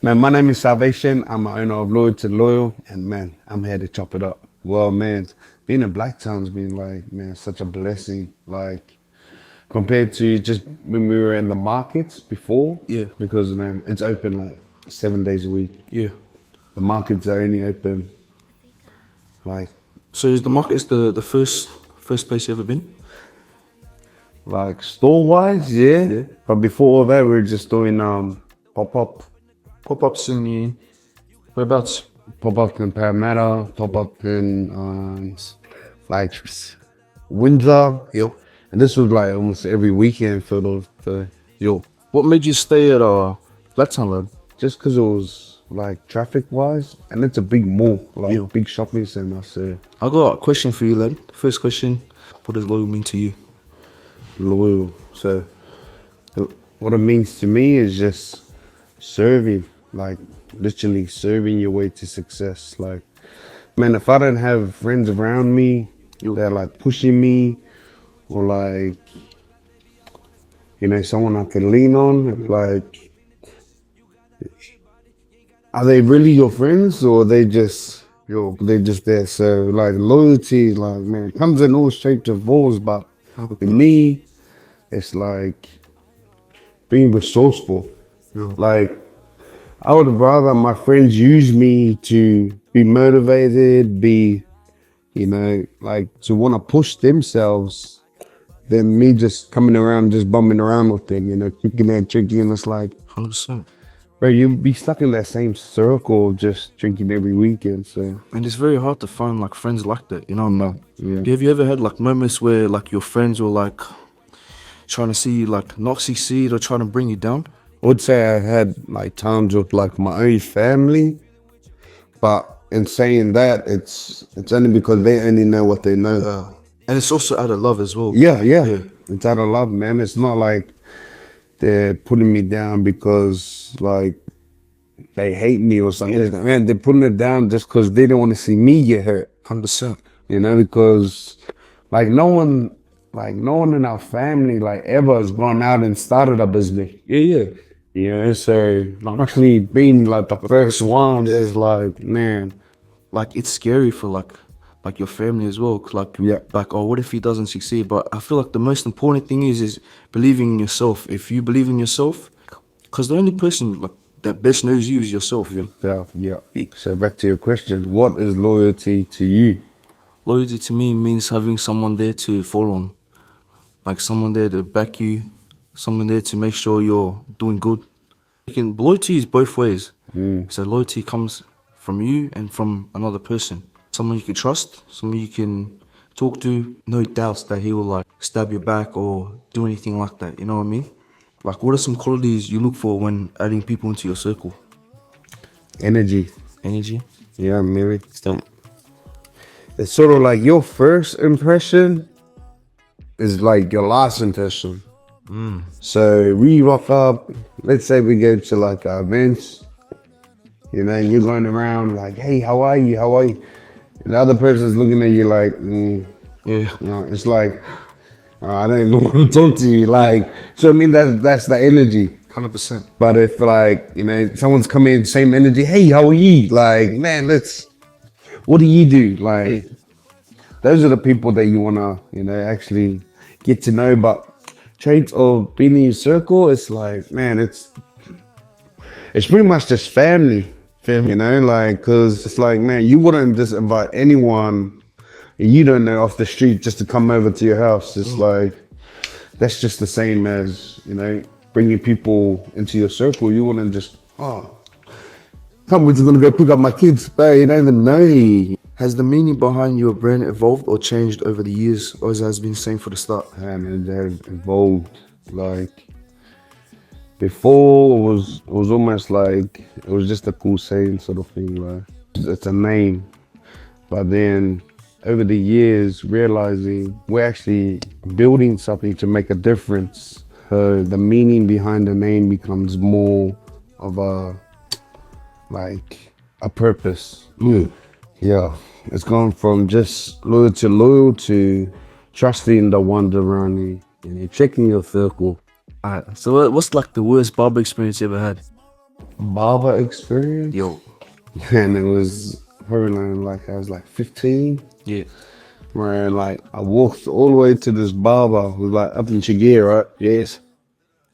Man, my name is Salvation. I'm the owner of Loyal to Loyal, and man, I'm here to chop it up. Well, man, being in Blacktown's been like, man, such a blessing. Like compared to just when we were in the markets before, Yeah, because man, it's open like 7 days a week. yeah. The markets are only open like So is the market is the first place you ever been? store wise, yeah. Yeah. But before all that, we were just doing pop up, Pop-ups in the whereabouts? pop up in Parramatta, pop up in like Windsor. Yo. And this was like almost every weekend for the Yo. What made you stay at Blacktown, lad? just because it was like traffic wise, and it's a big mall, like Yeah. big shopping center. So I got a question for you, lad. First question: what does loyal mean to you? loyal. So what it means to me is just serving, like literally serving your way to success. Like, man, if I don't have friends around me that are like pushing me, or like, someone I can lean on, like, are they really your friends or they just there? So like loyalty, like man, comes in all shapes and forms. But for me, it's like being resourceful. Like I would rather my friends use me to be motivated, like to want to push themselves, than me just coming around, just bumming around with them, kicking that drinking. And it's like, 100%. bro, you'll be stuck in that same circle of just drinking every weekend. So And it's very hard to find like friends like that, you know. no, yeah. Have you ever had like moments where like your friends were like trying to see you like not succeed or trying to bring you down? I would say I had like times with like my own family, but in saying that, it's only because they only know what they know. And it's also out of love as well. Yeah. It's out of love, man. It's not like they're putting me down because like they hate me or something. Man, they're putting it down just because they don't want to see me get hurt. 100%. Because like no one in our family like ever has gone out and started a business. So like, actually being like the first one is like, man, Like it's scary for like your family as well. 'Cause, like Yeah. like oh, what if he doesn't succeed? But I feel like the most important thing is believing in yourself. If you believe in yourself, because the only person like that best knows you is yourself. yeah. So back to your question, what is loyalty to you? Loyalty to me means having someone there to fall on, like someone there to back you, someone there to make sure you're doing good. Loyalty is both ways. So loyalty comes from you and from another person. Someone you can trust, someone you can talk to, no doubts that he will like stab your back or do anything like that. You know what I mean? Like, what are some qualities you look for when adding people into your circle? Energy. Energy. Yeah, maybe. It's sort of like your first impression is like your last impression. So we rock up, let's say we go to like events, and you're going around like, hey, how are you? How are you? And the other person's looking at you like, Yeah. it's like, I don't even want to talk to you. Like, so I mean, that's the energy. 100%. But if like, someone's coming in, same energy, hey, how are you? Like, man, what do you do? Like, those are the people that you want to, actually get to know. But traits of being in your circle, it's like, man, it's pretty much just family, like, cause it's like, man, you wouldn't just invite anyone you don't know off the street just to come over to your house. It's like, that's just the same as, bringing people into your circle. You wouldn't just, come, we're just gonna go pick up my kids, but you don't even know. Has the meaning behind your brand evolved or changed over the years, or has it been the same for the start? And it has evolved. Like before, it was almost like it was just a cool saying sort of thing. Like it's a name, but then over the years, realizing we're actually building something to make a difference. So the meaning behind the name becomes more of a purpose. Yeah, it's gone from just loyal to trusting the ones around you, checking your circle. Alright, so what's like the worst barber experience you ever had? barber experience. Yo, And it was probably like I was like 15. yeah. Where like I walked all the way to this barber who's like up in Chigir, right? Yes.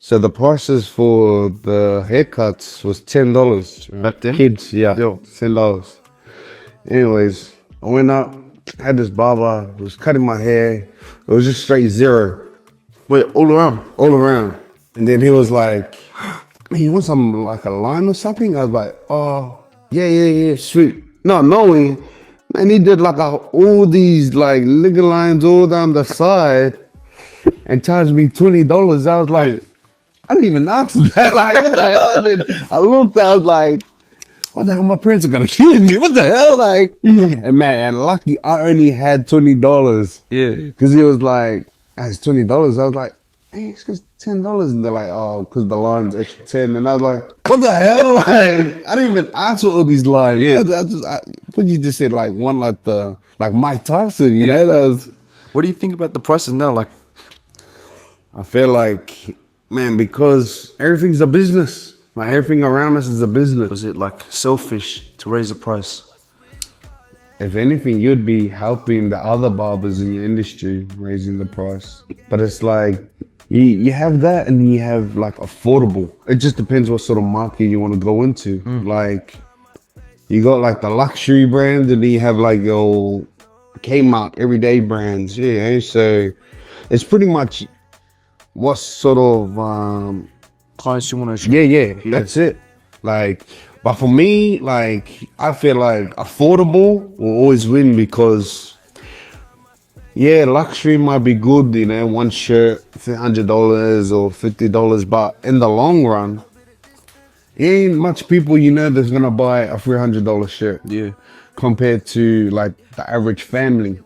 So the prices for the haircuts was $10. Back then? Kids, yeah, Yo. $10. Anyways, I went up, had this barber who was cutting my hair. It was just straight zero, Wait, all around. all around. And then he was like, "Man, you want something like a line or something?" I was like, "Oh, yeah, sweet." Not knowing, and he did like all these like liquor lines all down the side and charged me $20. I was like, I didn't even ask for that. I looked, I was like, what the hell? My parents are gonna kill me. What the hell? Like, and man, and lucky I only had $20. Yeah. Because he was like, it's $20. I was like, hey, it's just $10. And they're like, oh, because the line's extra 10. And I was like, what the hell? Like, I didn't even ask for all these lines. Yeah. What you just said, like one like Mike Tyson, you know? That was, What do you think about the prices now? Like, I feel like, man, because everything's a business. Like everything around us is a business. was it like selfish to raise the price? If anything, you'd be helping the other barbers in your industry raising the price. But it's like you have that and you have like affordable. It just depends what sort of market you want to go into. Like you got like the luxury brands and then you have like your Kmart everyday brands. Yeah, so it's pretty much what sort of Clients you want to. yeah, that's it. Like, but for me, like, I feel like affordable will always win because, yeah, luxury might be good, you know, one shirt, $100 or $50, but in the long run, ain't much people you know that's gonna buy a $300 shirt. Yeah. Compared to like the average family.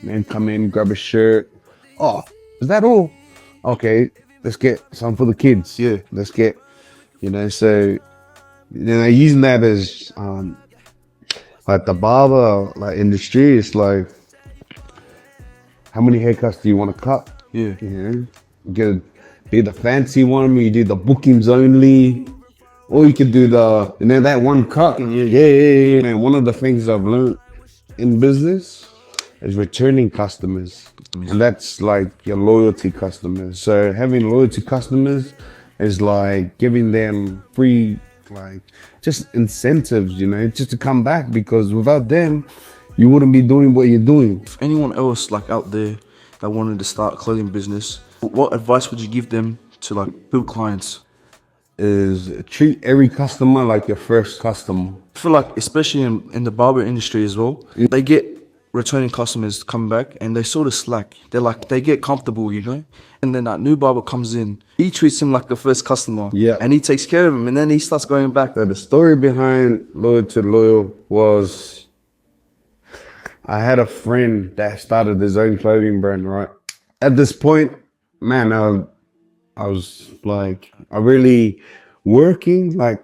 Man, come in, grab a shirt. Oh, is that all? Okay, let's get some for the kids. Yeah. Let's get, so, using that as like the barber like industry, it's like, how many haircuts do you want to cut? Yeah. You do the fancy one, you do the bookings only, or you could do that one cut. Yeah. Man, one of the things I've learned in business is returning customers. And that's like your loyalty customers. So having loyalty customers is like giving them free, like just incentives, just to come back, because without them, you wouldn't be doing what you're doing. If anyone else like out there that wanted to start a clothing business, what advice would you give them to like build clients? Is treat every customer like your first customer. I feel like, especially in the barber industry as well, they get returning customers coming back and they sort of slack. They get comfortable, and then that new barber comes in, he treats him like the first customer. Yeah. And he takes care of him, and then he starts going back. So the story behind Loyal to Loyal was, I had a friend that started his own clothing brand, right? At this point, man, I was like, I really working, like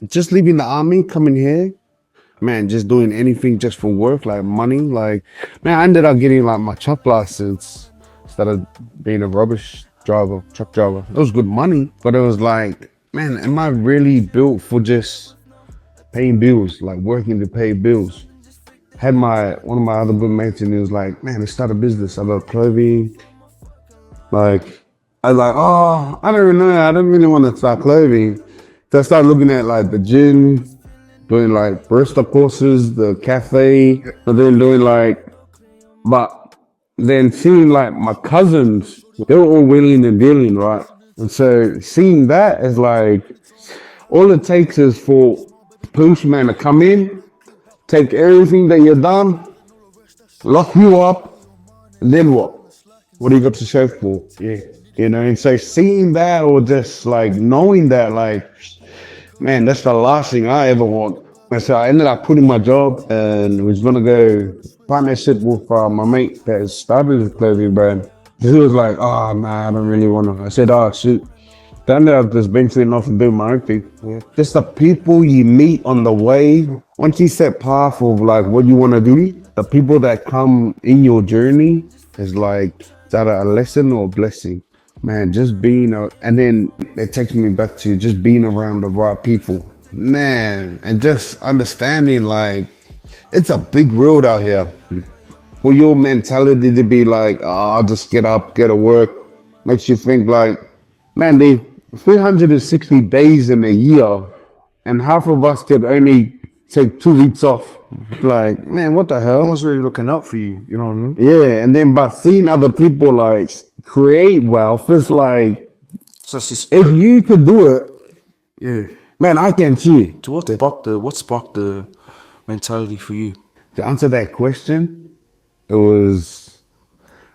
just leaving the army, coming here, man, just doing anything just for work, like money. Like, man, I ended up getting like my truck license instead of being a rubbish driver, truck driver. It was good money, but it was like, man, am I really built for just paying bills, like working to pay bills? Had one of my other good mates, and he was like, man, let's start a business. I love clothing. Like, I was like, oh, I don't know. I don't really want to start clothing. So I started looking at like the gym, doing like barista courses, the cafe, and then but then seeing like my cousins, they were all wheeling and dealing, right? And so seeing that is like, all it takes is for the postman to come in, take everything that you've done, lock you up, and then what? What do you got to show for? Yeah. And so seeing that, or just like knowing that, like, man, that's the last thing I ever want. And so I ended up quitting my job and was gonna go partnership with my mate that started his clothing brand. He was like, oh man, I don't really wanna. I said, oh shoot. Then I ended up just venturing off and doing my own thing. Yeah. Just the people you meet on the way, once you set path of like what you wanna do, the people that come in your journey is like, is that a lesson or a blessing? Man, just and then it takes me back to just being around the right people. Man, and just understanding like it's a big world out here. For your mentality to be like, oh, I'll just get up, get to work, makes you think like, man, they 360 days in a year, and half of us could only take 2 weeks off. Like, man, what the No hell? one's really looking out for you. You know what I mean? Yeah, and then by seeing other people like create wealth, it's like So it's just, if you could do it, yeah. man, I can too. To what sparked the mentality for you? To answer that question, it was,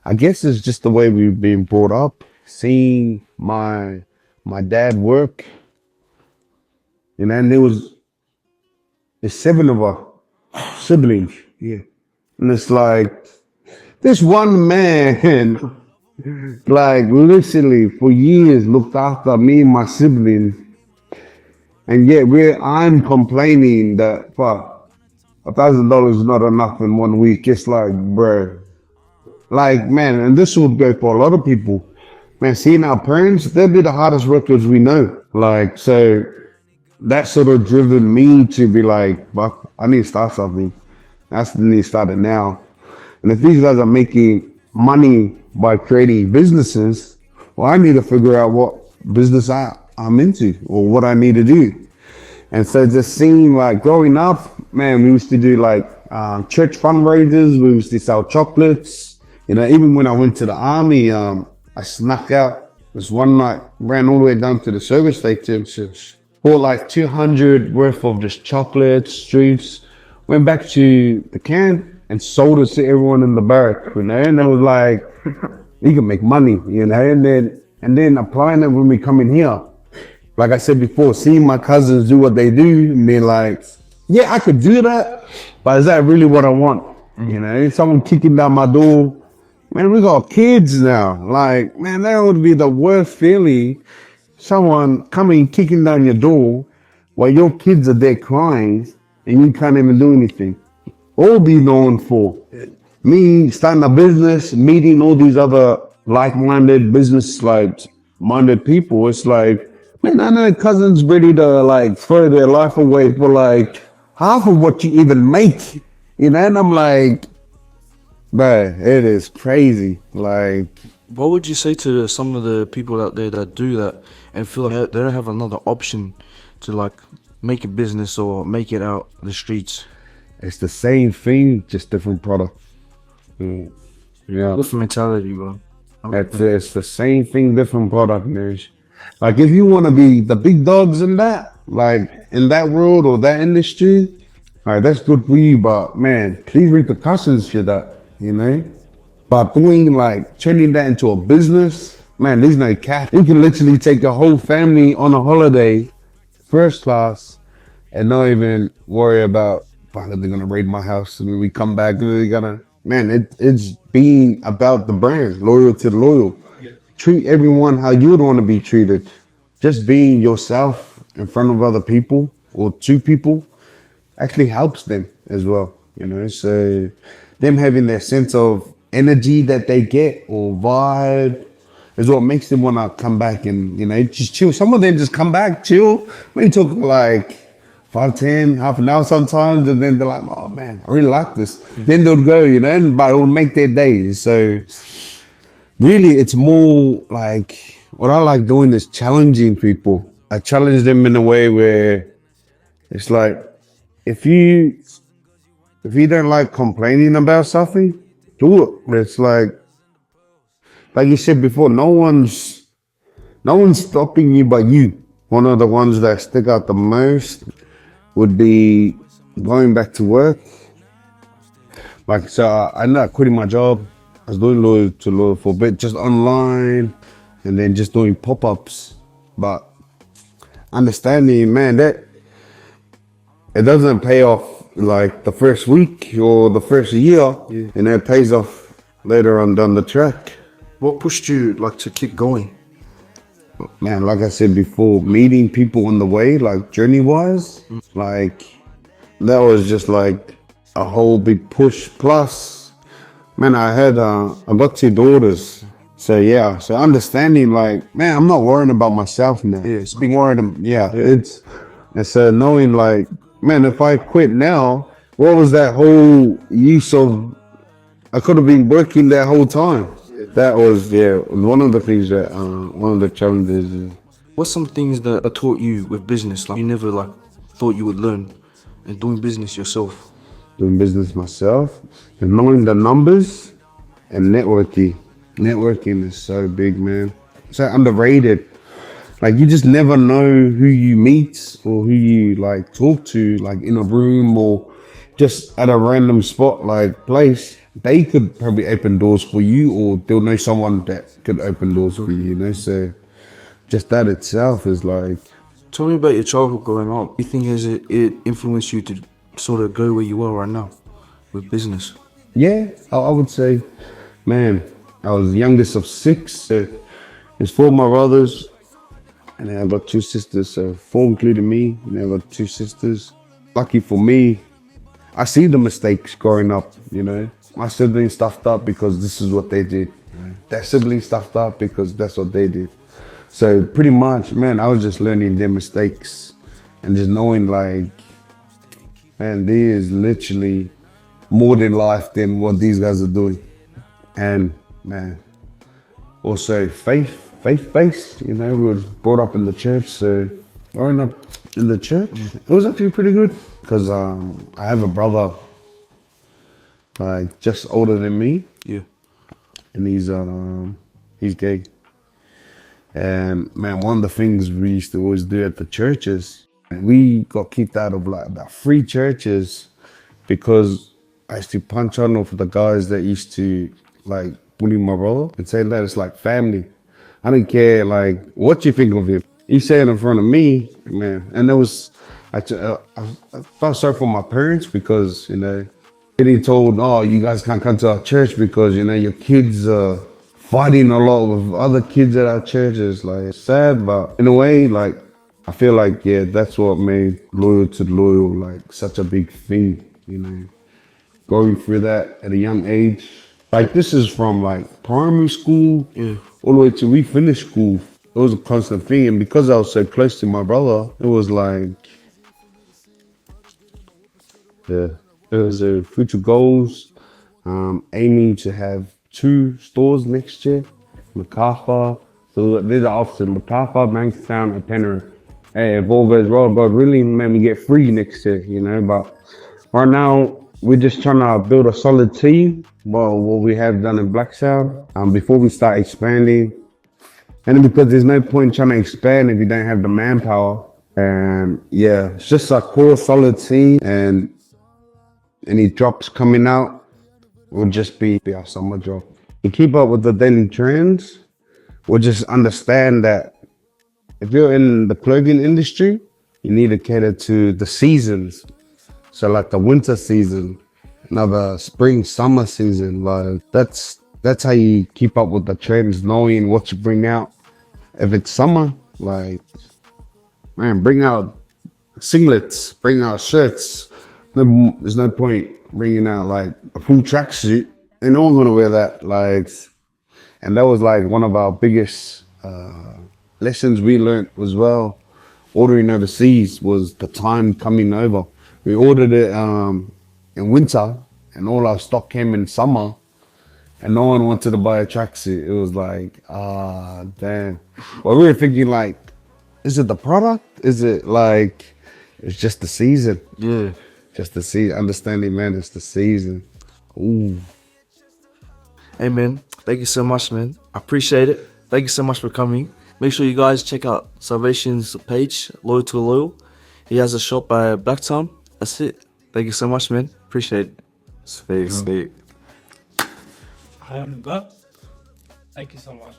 I guess it's just the way we've been brought up, seeing my dad work, and there's 7 of us siblings, yeah, and it's like this one man, like literally for years looked after me and my siblings, and yet I'm complaining that fuck $1,000 is not enough in 1 week. It's like, bro, like man, and this would go for a lot of people. Man, seeing our parents, they'll be the hardest workers we know. Like, so that sort of driven me to be like, fuck, I need to start something. I need to start it now. And if these guys are making money by creating businesses, well, I need to figure out what business I'm into or what I need to do. And so just seeing like growing up, man, we used to do like church fundraisers. We used to sell chocolates. Even when I went to the army, I snuck out this one night, ran all the way down to the service station, bought like 200 worth of just chocolates, juice, went back to the camp and sold it to everyone in the barrack, and it was like, you can make money, and then applying it when we come in here. Like I said before, seeing my cousins do what they do, and being like, yeah, I could do that, but is that really what I want? Someone kicking down my door. Man, we got kids now. Like, man, that would be the worst feeling. Someone coming, kicking down your door while your kids are there crying and you can't even do anything. All be known for me starting a business, meeting all these other like-minded minded people. It's like, man, I know cousins ready to like throw their life away for like half of what you even make, and I'm like, but it is crazy. Like, What would you say to some of the people out there that do that and feel like they don't have another option to like make a business or make it out the streets? it's the same thing, just different product. Yeah, Different mentality, bro. it's the same thing, different product. There's like if you want to be the big dogs in that, like in that world or that industry, all right, that's good for you. But man, these repercussions for that. By doing like turning that into a business, man, there's no cap. You can literally take your whole family on a holiday, first class, and not even worry about, fuck, they're gonna raid my house and when we come back, they're gonna, man, it's being about the brand, loyal to the loyal. Treat everyone how you would want to be treated. Just being yourself in front of other people or two people actually helps them as well. So them having their sense of energy that they get or vibe is what makes them want to come back and just chill. Some of them just come back, chill, maybe talk like 5, 10, half an hour sometimes, and then they're like, oh man, I really like this. Then they'll go, but it'll make their days. So really it's more like what I like doing is challenging people. I challenge them in a way where it's like, if you don't like complaining about something, do it. It's like you said before, no one's stopping you but you. One of the ones that stick out the most would be going back to work. Like, so I ended up quitting my job. I was doing loyal to loyal for a bit, just online, and then just doing pop-ups. But understanding, man, that it doesn't pay off like the first week or the first year, and it pays off later on down the track. What pushed you like to keep going? Man, like I said before, meeting people on the way, like journey-wise, like that was just like a whole big push. Plus, man, I got 2 daughters, So yeah, so understanding like, man, I'm not worrying about myself now. Yeah. It's being worried. Yeah, it's and so knowing like, man, if I quit now, what was that whole use of? I could have been working that whole time. That was one of the things that one of the challenges. What's some things that taught you with business, like you never like thought you would learn, and doing business yourself? Doing business myself and knowing the numbers and networking. Networking is so big, man. So underrated. Like you just never know who you meet or who you like talk to, like in a room or just at a random spot, like place. They could probably open doors for you, or they'll know someone that could open doors for you. You know, so just that itself is like, Tell me about your childhood growing up. Do you think it influenced you to sort of go where you are right now with business? yeah, I would say, man, I was the youngest of six. So there's four of my brothers, and I have got two sisters. So four including me, and I got two sisters. Lucky for me, I see the mistakes growing up. You know, my siblings stuffed up because this is what they did. Their siblings stuffed up because that's what they did. So pretty much, man, I was just learning their mistakes and just knowing like, man, there is literally more than life than what these guys are doing. And man, also faith-based, you know, we were brought up in the church, so growing up in the church, it was actually pretty good because I have a brother like just older than me, Yeah. and he's gay. And man, one of the things we used to always do at the churches, we got kicked out of like about 3 churches because I used to punch on off the guys that used to like bully my brother and say that it's like family. I didn't care like what you think of him. He said in front of me, man, and there was, I felt sorry for my parents because, you know, getting told, oh, you guys can't come to our church because, you know, your kids are fighting a lot with other kids at our churches. Like, it's sad, but in a way, like, I feel like, yeah, that's what made Loyal to Loyal like such a big thing, you know, going through that at a young age. Like, this is from like primary school all the way to we finished school. It was a constant thing. And because I was so close to my brother, it was like, yeah, it was future goals. Aiming to have 2 stores next year, Macarthur. So these are offices, Macarthur, Bankstown, and Penrith. Hey, if all goes well, God really made me get 3 next year, you know. But right now, we're just trying to build a solid team. Well, what we have done in Blacksound, before we start expanding. And because there's no point trying to expand if you don't have the manpower. And yeah, it's just a core solid team, and any drops coming out will just be our summer drop. To keep up with the daily trends, we'll just understand that if you're in the clothing industry, you need to cater to the seasons. So like the winter season, another spring, summer season, like that's how you keep up with the trends, knowing what to bring out. If it's summer, like, man, bring out singlets, bring out shirts. There's no point bringing out like a full tracksuit. Ain't no one gonna wear that. Like, and that was like one of our biggest lessons we learned as well. Ordering overseas was the time coming over. We ordered it in winter, and all our stock came in summer, and no one wanted to buy a tracksuit. It was like, damn. Well, we were thinking like, is it the product? Is it like, it's just the season? Yeah. Just the season. Understanding, man, it's the season. Ooh. Hey man, thank you so much, man. I appreciate it. Thank you so much for coming. Make sure you guys check out Salvation's page, Loyal to Loyal. He has a shop by Blacktown. That's it. Thank you so much, man. Appreciate it. Sweet. I am the. Thank you so much.